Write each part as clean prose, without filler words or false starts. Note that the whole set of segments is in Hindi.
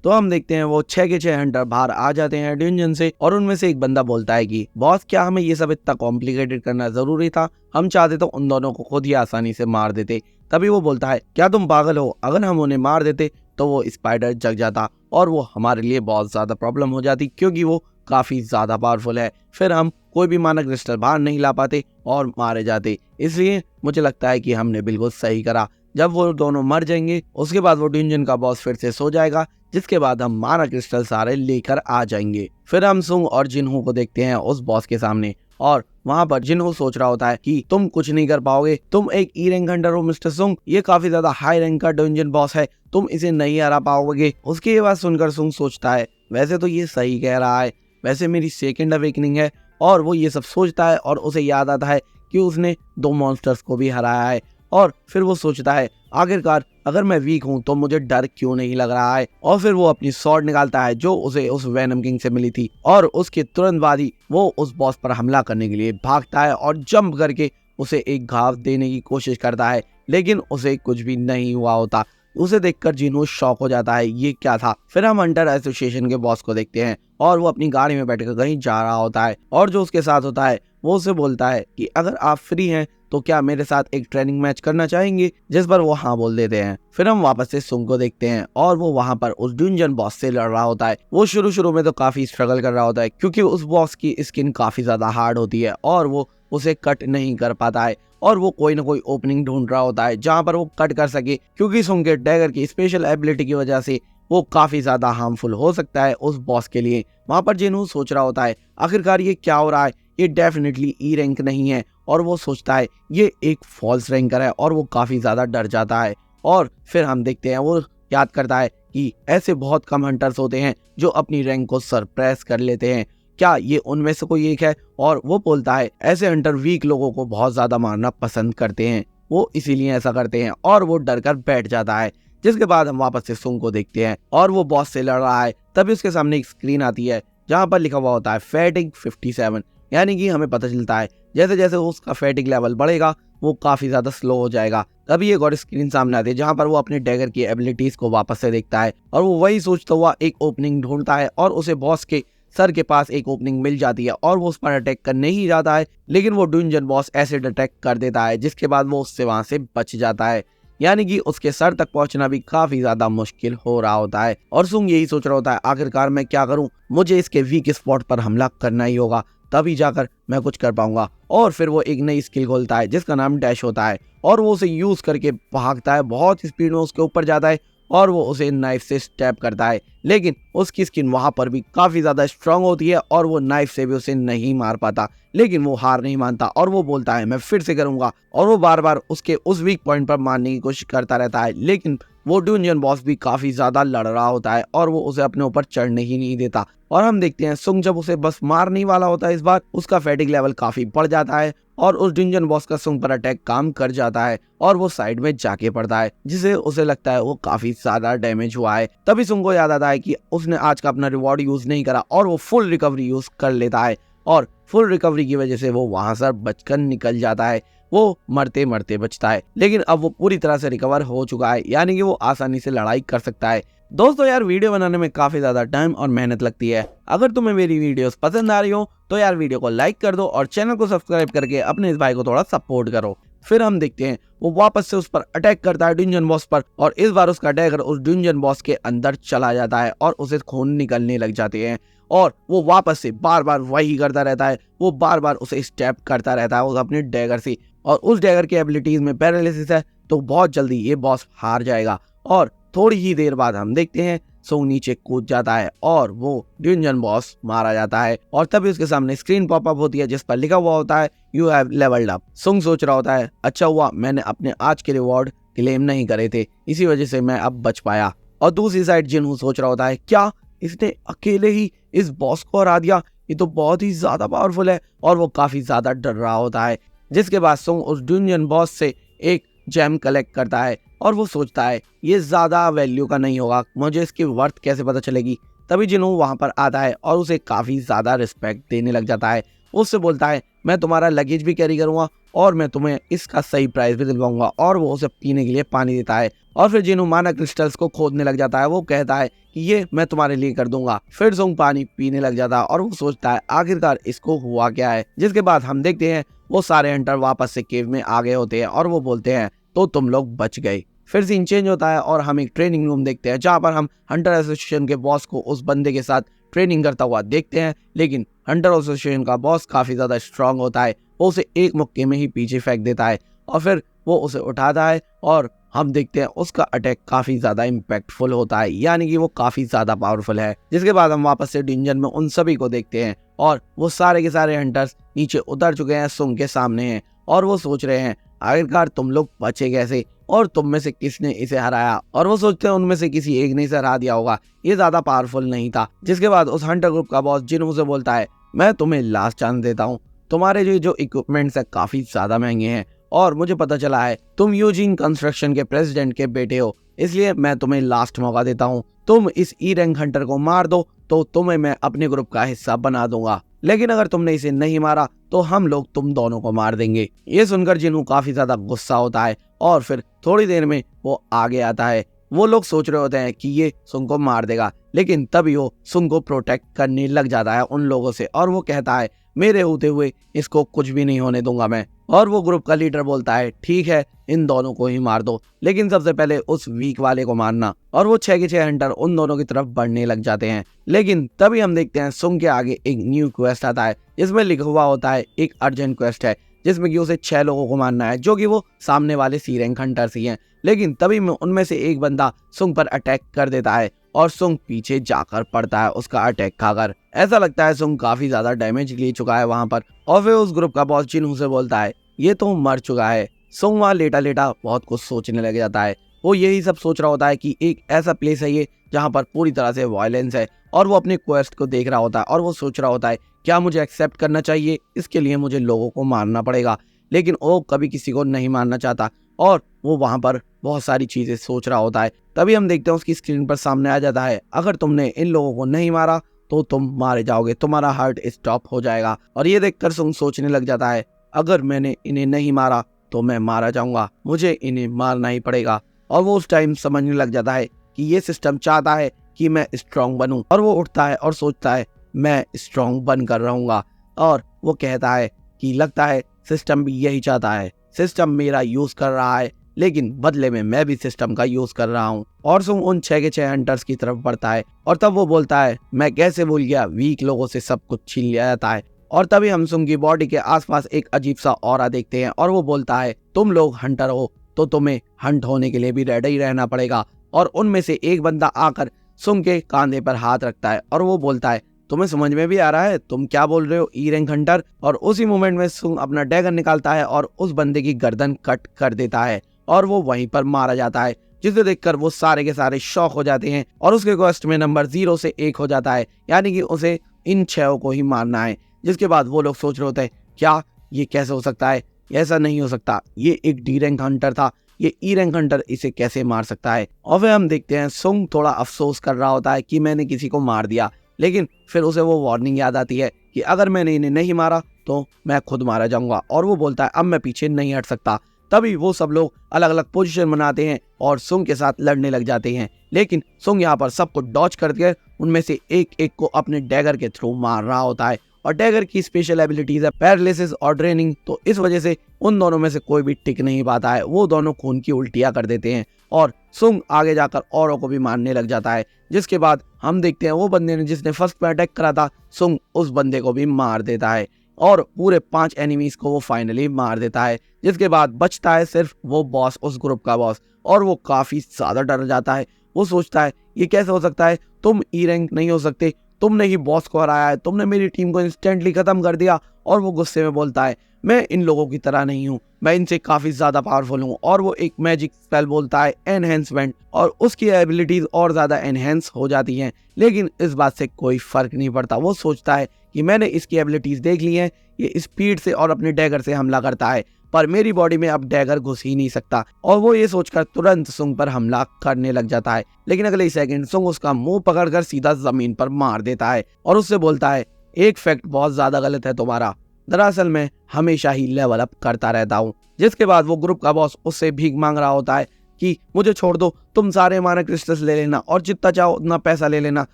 तो हम देखते हैं वो 6 के 6 हंटर बाहर आ जाते हैं डंजन से और उनमें से एक बंदा बोलता है कि बॉस क्या हमें ये सब इतना कॉम्प्लिकेटेड करना जरूरी था, हम चाहते तो उन दोनों को खुद ही आसानी से मार देते। तभी वो बोलता है क्या तुम पागल हो, अगर हम उन्हें मार देते तो वो स्पाइडर जग जाता और वो हमारे लिए बहुत ज्यादा प्रॉब्लम हो जाती क्योंकि वो काफी ज्यादा पावरफुल है, फिर हम कोई भी माना क्रिस्टल बाहर नहीं ला पाते और मारे जाते। इसलिए मुझे लगता है कि हमने बिल्कुल सही करा। जब वो दोनों मर जाएंगे उसके बाद वो डंजन का बॉस फिर से सो जाएगा, जिसके बाद हम माना क्रिस्टल सारे लेकर आ जाएंगे। फिर हम सुंग और जिनहू को देखते हैं उस बॉस के सामने और वहाँ पर जिनहू सोच रहा होता है कि तुम कुछ नहीं कर पाओगे, तुम एक ई रैंक हंटर हो मिस्टर सुंग, ये काफी ज्यादा हाई रैंक का डंजन बॉस है, तुम इसे नहीं हरा पाओगे। उसकी ये बात सुनकर सुंग सोचता है वैसे तो ये सही कह रहा है, वैसे मेरी सेकेंड अवेकनिंग है। और वो ये सब सोचता है और उसे याद आता है कि उसने 2 मॉन्स्टर्स को भी हराया है और फिर वो सोचता है आखिरकार अगर मैं वीक हूँ तो मुझे डर क्यों नहीं लग रहा है। और फिर वो अपनी स्वॉर्ड निकालता है जो उसे उस वेनम किंग से मिली थी और उसके तुरंत बाद ही वो उस बॉस पर हमला करने के लिए भागता है और जंप करके उसे एक घाव देने की कोशिश करता है, लेकिन उसे कुछ भी नहीं हुआ होता। उसे देखकर जिनहू शॉक हो जाता है, ये क्या था। फिर हम हंटर एसोसिएशन के बॉस को देखते हैं और वो अपनी गाड़ी में बैठकर कहीं जा रहा होता है और जो उसके साथ होता है वो उसे बोलता है कि अगर आप फ्री हैं तो क्या मेरे साथ एक ट्रेनिंग मैच करना चाहेंगे, जिस पर वो हाँ बोल देते हैं। फिर हम वापस से सुंग को देखते हैं और वो वहाँ पर उस डंजन बॉस से लड़ रहा होता है। वो शुरू में तो काफी स्ट्रगल कर रहा होता है क्योंकि उस बॉस की स्किन काफी ज्यादा हार्ड होती है और वो उसे कट नहीं कर पाता है और वो कोई ना कोई ओपनिंग ढूंढ रहा होता है जहाँ पर वो कट कर सके, क्योंकि सुंग के डैगर की स्पेशल एबिलिटी की वजह से वो काफी ज्यादा हार्मफुल हो सकता है उस बॉस के लिए। वहां पर जिनहू सोच रहा होता है आखिरकार ये क्या हो रहा है, ये डेफिनेटली ई रैंक नहीं है और वो सोचता है ये एक फॉल्स रैंकर है और वो काफी ज्यादा डर जाता है। और फिर हम देखते हैं वो याद करता है कि ऐसे बहुत कम हंटर्स होते हैं जो अपनी रैंक को सरप्रेस कर लेते हैं, क्या ये उनमें से कोई एक है। और वो बोलता है ऐसे हंटर वीक लोगों को बहुत ज्यादा मारना पसंद करते हैं, वो इसीलिए ऐसा करते हैं और वो डर कर बैठ जाता है। जिसके बाद हम वापस से सुंग को देखते हैं और वो बॉस से लड़ रहा है। तभी उसके सामने एक स्क्रीन आती है जहाँ पर लिखा हुआ होता है फैटिग 57, यानी कि हमें पता चलता है जैसे जैसे उसका फैटिग लेवल बढ़ेगा वो काफी ज्यादा स्लो हो जाएगा। तभी एक और स्क्रीन सामने आती है जहाँ पर वो अपने डैगर की एबिलिटीज को वापस से देखता है और वो वही सोचता हुआ एक ओपनिंग ढूंढता है और उसे बॉस के सर के पास एक ओपनिंग मिल जाती है और वो उस पर अटैक करने ही जाता है, लेकिन वो डंजन बॉस एसिड अटैक कर देता है जिसके बाद वो उससे वहां से बच जाता है, यानी कि उसके सर तक पहुंचना भी काफी ज्यादा मुश्किल हो रहा होता है। और सुंग यही सोच रहा होता है आखिरकार मैं क्या करूं, मुझे इसके वीक स्पॉट पर हमला करना ही होगा, तभी जाकर मैं कुछ कर पाऊंगा। और फिर वो एक नई स्किल खोलता है जिसका नाम डैश होता है और वो उसे यूज करके भागता है, बहुत स्पीड में उसके ऊपर जाता है और वो उसे नाइफ से स्टैब करता है, लेकिन उसकी स्किन वहां पर भी काफी ज्यादा स्ट्रांग होती है और वो नाइफ से भी उसे नहीं मार पाता। लेकिन वो हार नहीं मानता और वो बोलता है मैं फिर से करूंगा और वो बार बार उसके उस वीक पॉइंट पर मारने की कोशिश करता रहता है, लेकिन वो डंजन बॉस भी काफी ज्यादा लड़ रहा होता है और वो उसे अपने ऊपर चढ़ने ही नहीं देता। और हम देखते हैं सुंग जब उसे बस मारने वाला होता है इस बार उसका फैटिग लेवल काफी बढ़ जाता है और उस डंजन बॉस का सुंग पर अटैक काम कर जाता है और वो साइड में जाके पड़ता है, जिसे उसे लगता है वो काफी ज्यादा डैमेज हुआ है। तभी सुंग को याद आता है कि उसने आज का अपना रिवॉर्ड यूज नहीं करा और वो फुल रिकवरी यूज कर लेता है और फुल रिकवरी की वजह से वो वहां से बचकर निकल जाता है। वो मरते मरते बचता है, लेकिन अब वो पूरी तरह से रिकवर हो चुका है, यानी कि वो आसानी से लड़ाई कर सकता है। दोस्तों यार वीडियो बनाने में काफी ज्यादा टाइम और मेहनत लगती है, अगर तुम्हें मेरी वीडियोस पसंद आ रही हो तो यार वीडियो को लाइक कर दो और चैनल को सब्सक्राइब करके अपने इस भाई को थोड़ा सपोर्ट करो। फिर हम देखते हैं वो वापस से उस पर अटैक करता है डंजन बॉस पर और इस बार उसका डैगर उस डंजन बॉस के अंदर चला जाता है और उसे खून निकलने लग जाते हैं और वो वापस से बार बार वही करता रहता है, वो बार बार उसे स्टैप करता रहता है उस अपने डैगर से और उस डैगर की एबिलिटीज में पैरालिसिस है तो बहुत जल्दी ये बॉस हार जाएगा। और थोड़ी ही देर बाद हम देखते हैं सुंग नीचे कूद जाता है और वो डंजन बॉस मारा जाता है और तभी उसके सामने स्क्रीन पॉपअप होती है जिस पर लिखा हुआ होता है यू हैव लेवल्ड अप। सुंग सोच रहा होता है अच्छा हुआ मैंने अपने आज के रिवॉर्ड क्लेम नहीं करे थे, इसी वजह से मैं अब बच पाया। और दूसरी साइड जिनहू सोच रहा होता है क्या इसने अकेले ही इस बॉस को हरा दिया, ये तो बहुत ही ज्यादा पावरफुल है और वो काफी ज्यादा डर रहा होता है। जिसके बाद सुंग उस डंजन बॉस से एक जेम कलेक्ट करता है और वो सोचता है ये ज्यादा वैल्यू का नहीं होगा, मुझे इसकी वर्थ कैसे पता चलेगी। तभी जिनहू वहां पर आता है और उसे काफी ज्यादा रिस्पेक्ट देने लग जाता है, उससे बोलता है मैं तुम्हारा लगेज भी कैरी करूंगा और मैं तुम्हें इसका सही प्राइस भी दिलवाऊंगा, और वो उसे पीने के लिए पानी देता है। और फिर जिन्हों माना क्रिस्टल्स को खोदने लग जाता है। वो कहता है कि ये मैं तुम्हारे लिए कर दूंगा। फिर सुंग पानी पीने लग जाता है और वो सोचता है आखिरकार इसको हुआ क्या है। जिसके बाद हम देखते हैं वो सारे हंटर वापस से केव में आ गए होते हैं और वो बोलते हैं तो तुम लोग बच गए। फिर सीन चेंज होता है और हम एक ट्रेनिंग रूम देखते हैं जहाँ पर हम हंटर एसोसिएशन के बॉस को उस बंदे के साथ ट्रेनिंग करता हुआ देखते हैं। लेकिन हंटर एसोसिएशन का बॉस काफी ज्यादा स्ट्रांग होता है, वो उसे एक मुक्के में ही पीछे फेंक देता है और फिर वो उसे उठाता है और हम देखते हैं उसका अटैक काफी ज्यादा इम्पैक्टफुल होता है, यानी कि वो काफी ज्यादा पावरफुल है। जिसके बाद हम वापस से डंजन में उन सभी को देखते हैं और वो सारे के सारे हंटर्स नीचे उतर चुके हैं, सुंग के सामने हैं और वो सोच रहे हैं आखिरकार तुम लोग बचे कैसे और तुम में से किसने इसे हराया। और वो सोचते हैं उनमें से किसी एक ने इसे हरा दिया होगा, ये ज्यादा पावरफुल नहीं था। जिसके बाद उस हंटर ग्रुप का बॉस जिन्हों से बोलता है मैं तुम्हें लास्ट चांस देता हूँ, तुम्हारे जो इक्विपमेंट्स है काफी ज्यादा महंगे हैं और मुझे पता चला है तुम यूजीन कंस्ट्रक्शन के प्रेसिडेंट के बेटे हो, इसलिए मैं तुम्हें लास्ट मौका देता हूँ। तुम इस ई रैंक हंटर को मार दो तो तुम्हें मैं अपने ग्रुप का हिस्सा बना दूंगा, लेकिन अगर तुमने इसे नहीं मारा तो हम लोग तुम दोनों को मार देंगे। ये सुनकर जिन्हों काफी ज्यादा गुस्सा होता है और फिर थोड़ी देर में वो आगे आता है। वो लोग सोच रहे होते हैं कि ये सुंग को मार देगा, लेकिन तभी वो सुंग को प्रोटेक्ट करने लग जाता है उन लोगों से और वो कहता है मेरे होते हुए इसको कुछ भी नहीं होने दूंगा मैं। और वो ग्रुप का लीडर बोलता है ठीक है इन दोनों को ही मार दो, लेकिन सबसे पहले उस वीक वाले को मारना। और वो 6 के 6 हंटर उन दोनों की तरफ बढ़ने लग जाते हैं। लेकिन तभी हम देखते हैं सुंग के आगे एक न्यू क्वेस्ट आता है जिसमें लिखा हुआ होता है एक अर्जेंट क्वेस्ट है जिसमें कि उसे 6 लोगों को मारना है जो कि वो सामने वाले सी रैंक हंटर्स ही हैं। लेकिन तभी में उनमें से एक बंदा सुंग पर अटैक कर देता है और सुंग पीछे जाकर पड़ता है उसका अटैक खाकर। ऐसा लगता है सुंग काफी ज्यादा डैमेज ले चुका है वहां पर। और फिर उस ग्रुप का बॉस जिन्हों से बोलता है ये तो मर चुका है। सुंग वहां लेटा लेटा बहुत कुछ सोचने लग जाता है। वो यही सब सोच रहा होता है कि एक ऐसा प्लेस है ये जहाँ पर पूरी तरह से वायलेंस है, और वो अपने क्वेस्ट को देख रहा होता है और वो सोच रहा होता है क्या मुझे एक्सेप्ट करना चाहिए, इसके लिए मुझे लोगों को मारना पड़ेगा। लेकिन वो कभी किसी को नहीं मारना चाहता और वो वहां पर बहुत सारी चीजें सोच रहा होता है। तभी हम देखते हैं उसकी स्क्रीन पर सामने आ जाता है अगर तुमने इन लोगों को नहीं मारा तो तुम मारे जाओगे, तुम्हारा हार्ट स्टॉप हो जाएगा। और ये देखकर सुंग सोचने लग जाता है अगर मैंने इन्हें नहीं मारा तो मैं मारा जाऊंगा, मुझे इन्हें मारना ही पड़ेगा। और वो उस टाइम समझने लग जाता है कि ये सिस्टम चाहता है कि मैं स्ट्रांग बनूं, और वो उठता है और सोचता है मैं स्ट्रांग बनकर रहूंगा। और वो कहता है कि लगता है सिस्टम भी यही चाहता है, सिस्टम मेरा यूज कर रहा है लेकिन बदले में मैं भी सिस्टम का यूज कर रहा हूँ। और सुंग उन 6 के 6 हंटर्स की तरफ बढ़ता है और तब वो बोलता है मैं कैसे भूल गया वीक लोगों से सब कुछ छीन लिया जाता है। और तभी हम सुंग की बॉडी के आसपास एक अजीब सा ऑरा देखते हैं और वो बोलता है तुम लोग हंटर हो तो तुम्हें हंट होने के लिए भी रेडी रहना पड़ेगा। और उनमें से एक बंदा आकर सुंग के कंधे पर हाथ रखता है और वो बोलता है तुम्हें समझ में भी आ रहा है तुम क्या बोल रहे हो ई रैंक हंटर। और उसी मोमेंट में सुंग अपना डैगर निकालता है और उस बंदे की गर्दन कट कर देता है और वो वहीं पर मारा जाता है, जिसे देखकर वो सारे के सारे शॉक हो जाते हैं और उसके क्वेस्ट में नंबर 0 से 1 हो जाता है, यानी कि उसे इन 6 को ही मारना है। जिसके बाद वो लोग सोच रहे होते हैं क्या ये कैसे हो सकता है, ऐसा नहीं हो सकता, ये एक डी रैंक हंटर था, ये ई रैंक हंटर इसे कैसे मार सकता है। और फिर हम देखते हैं सुंग थोड़ा अफसोस कर रहा होता है कि मैंने किसी को मार दिया, लेकिन फिर उसे वो वार्निंग याद आती है कि अगर मैंने इन्हें नहीं मारा तो मैं खुद मारा जाऊंगा। और वो बोलता है अब मैं पीछे नहीं हट सकता। तभी वो सब लोग अलग अलग पोजीशन बनाते हैं और सुंग के साथ लड़ने लग जाते हैं, लेकिन सुंग यहाँ पर सबको डॉच करके उनमें से एक एक को अपने डैगर के थ्रू मार रहा होता है। और डैगर की स्पेशल एबिलिटीज है पैरालिसिस और ड्रेनिंग, तो इस वजह से उन दोनों में से कोई भी टिक नहीं पाता है, वो दोनों खून की उल्टियां कर देते हैं और सुंग आगे जाकर औरों को भी मारने लग जाता है। जिसके बाद हम देखते हैं वो बंदे ने जिसने फर्स्ट पे अटैक करा था, सुंग उस बंदे को भी मार देता है और पूरे 5 एनिमीज को वो फाइनली मार देता है। जिसके बाद बचता है सिर्फ वो बॉस, उस ग्रुप का बॉस, और वो काफी ज्यादा डर जाता है। वो सोचता है ये कैसे हो सकता है, तुम ई रैंक नहीं हो सकते, तुमने ही बॉस को हराया है, तुमने मेरी टीम को इंस्टेंटली खत्म कर दिया। और वो गुस्से में बोलता है मैं इन लोगों की तरह नहीं हूँ, मैं इनसे काफी ज्यादा पावरफुल हूँ। और वो एक मैजिक स्पेल बोलता है एनहेंसमेंट, और उसकी एबिलिटीज और ज्यादा एनहेंस हो जाती हैं, लेकिन इस बात से कोई फर्क नहीं पड़ता। वो सोचता है कि मैंने इसकी एबिलिटीज देख ली हैं, ये स्पीड से और अपने डैगर से हमला करता है, पर मेरी बॉडी में अब डैगर घुस ही नहीं सकता। और वो ये सोचकर तुरंत सुंग पर हमला करने लग जाता है, लेकिन अगले ही सेकंड सुंग उसका मुंह पकड़कर सीधा जमीन पर मार देता है और उससे बोलता है एक फैक्ट बहुत ज्यादा गलत है तुम्हारा, दरअसल मैं हमेशा ही लेवल अप करता रहता हूँ। जिसके बाद वो ग्रुप का बॉस उससे भीख मांग रहा होता है कि मुझे छोड़ दो, तुम सारे माना क्रिस्टल्स ले लेना और जितना चाहो उतना पैसा ले लेना,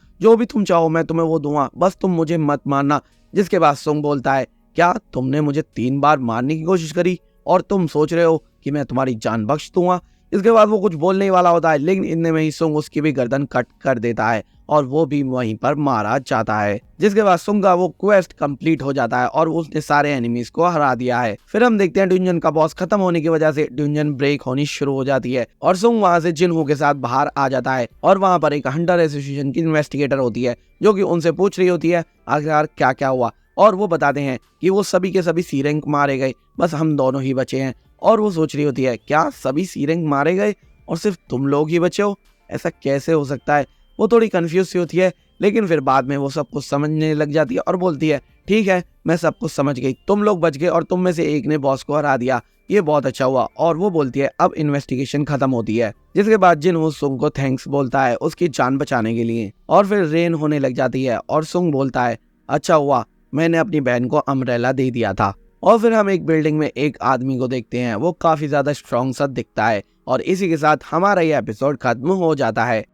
जो भी तुम चाहो मैं तुम्हें वो दूंगा, बस तुम मुझे मत मारना। जिसके बाद सुंग बोलता है, क्या तुमने मुझे 3 बार मारने की कोशिश करी और तुम सोच रहे हो कि मैं तुम्हारी जान बख्श दूंगा? इसके बाद वो कुछ बोलने ही वाला होता है, लेकिन इतने में ही सुंग उसकी भी गर्दन कट कर देता है और वो भी वहीं पर मारा जाता है। जिसके बाद सुंग का वो क्वेस्ट कंप्लीट हो जाता है और उसने सारे एनिमीज को हरा दिया है। फिर हम देखते हैं ड्यूंजन का बॉस खत्म होने की वजह से ड्यूंजन ब्रेक होनी शुरू हो जाती है और सुंग वहां से जिनहू के साथ बाहर आ जाता है और वहां पर एक हंटर एसोसिएशन की इन्वेस्टिगेटर होती है जो कि उनसे पूछ रही होती है आखिरकार क्या क्या हुआ, और वो बताते हैं कि वो सभी के सभी सी रैंक मारे गए, बस हम दोनों ही बचे हैं। और वो सोच रही होती है, क्या सभी सी रैंक मारे गए और सिर्फ तुम लोग ही बचे हो? ऐसा कैसे हो सकता है? वो थोड़ी कंफ्यूज सी होती है, लेकिन फिर बाद में वो सब कुछ समझने लग जाती है और बोलती है, ठीक है मैं सब कुछ समझ गई, तुम लोग बच गए और तुम में से एक ने बॉस को हरा दिया, ये बहुत अच्छा हुआ। और वो बोलती है अब इन्वेस्टिगेशन खत्म होती है। जिसके बाद जिनहू सुंग को थैंक्स बोलता है उसकी जान बचाने के लिए, और फिर रेन होने लग जाती है और सुंग बोलता है, अच्छा हुआ मैंने अपनी बहन को अम्ब्रेला दे दिया था। और फिर हम एक बिल्डिंग में एक आदमी को देखते हैं, वो काफी ज्यादा स्ट्रॉन्ग सा दिखता है। और इसी के साथ हमारा ये एपिसोड खत्म हो जाता है।